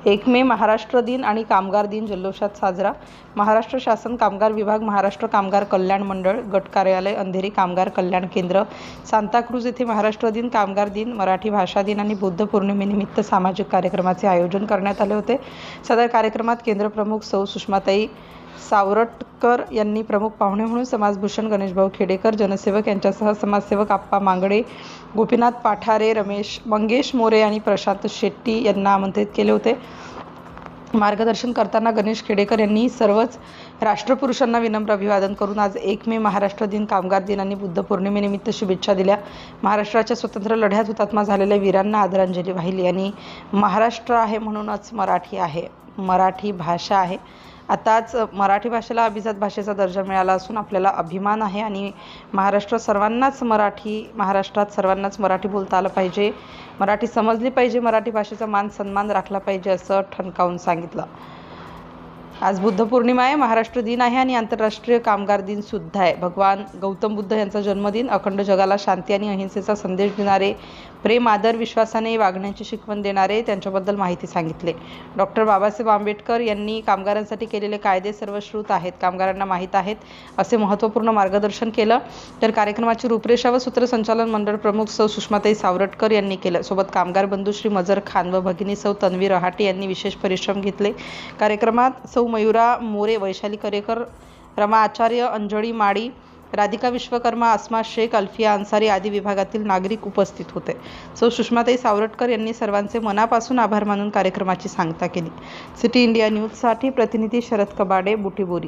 1 मे महाराष्ट्र दिन आणि कामगार दिन जल्लोषात साजरा. महाराष्ट्र शासन कामगार विभाग, महाराष्ट्र कामगार कल्याण मंडळ, गट कार्यालय, अंधेरी कामगार कल्याण केंद्र, सांताक्रूज येथे महाराष्ट्र दिन, कामगार दिन, मराठी भाषा दिन आणि बुद्ध पौर्णिमेनिमित्त सामाजिक कार्यक्रमाचे आयोजन करण्यात आले होते. सदर कार्यक्रमात केंद्र प्रमुख सौ सुषमाताई सावरटकर यांनी प्रमुख पाहुणे म्हणून समाजभूषण गणेशभाऊ खेडेकर, जनसेवक यांच्यासह समाजसेवक आप्पा मांगडे, गोपीनाथ पाठारे, मंगेश मोरे आणि प्रशांत शेट्टी यांना आमंत्रित केले होते. मार्गदर्शन करताना गणेश खेडेकर यांनी सर्वच राष्ट्रपुरुषांना विनम्र अभिवादन करून आज 1 मे महाराष्ट्र दिन, कामगार दिन आणि बुद्ध पौर्णिमेनिमित्त शुभेच्छा दिल्या. महाराष्ट्राच्या स्वतंत्र लढ्यात हुतात्मा झालेल्या वीरांना आदरांजली वाहिली. आणि महाराष्ट्र आहे म्हणूनच मराठी आहे, मराठी भाषा आहे. आताच मराठी भाषेला अभिजात भाषेचा दर्जा मिळाला असून आपल्याला अभिमान आहे. आणि महाराष्ट्रात सर्वांनाच मराठी बोलता आलं पाहिजे, मराठी समजली पाहिजे, मराठी भाषेचा मान सन्मान राखला पाहिजे असं ठणकावून सांगितलं. आज बुद्ध पौर्णिमा आहे, महाराष्ट्र दिन आहे आणि आंतरराष्ट्रीय कामगार दिन सुद्धा आहे. भगवान गौतम बुद्ध यांचा जन्मदिन. अखंड जगाला शांती आणि अहिंसेचा संदेश देणारे, प्रेम, आदर, विश्वासाने वागण्याची शिकवण देणारे, त्यांच्याबद्दल माहिती सांगितले. डॉक्टर बाबासाहेब आंबेडकर यांनी कामगारांसाठी केलेले कायदे सर्वश्रुत आहेत, कामगारांना माहीत आहेत असे महत्त्वपूर्ण मार्गदर्शन केलं. तर कार्यक्रमाची रूपरेषा व सूत्रसंचालन मंडळ प्रमुख सौ सुषमाताई सावरटकर यांनी केलं. सोबत कामगार बंधू श्री मजर खान व भगिनी सौ तन्वी रहाटे यांनी विशेष परिश्रम घेतले. कार्यक्रमात सौ मयुरा मोरे, वैशाली करेकर, रमा आचार्य, अंजळी माळी, राधिका विश्वकर्मा, अस्मा शेख, अल्फिया अन्सारी आदी विभागातील नागरिक उपस्थित होते. सौ सुषमाताई सावरटकर यांनी सर्वांचे मनापासून आभार मानून कार्यक्रमाची सांगता केली. सिटी इंडिया न्यूजसाठी प्रतिनिधी शरद कबाडे, बुटीबोरी.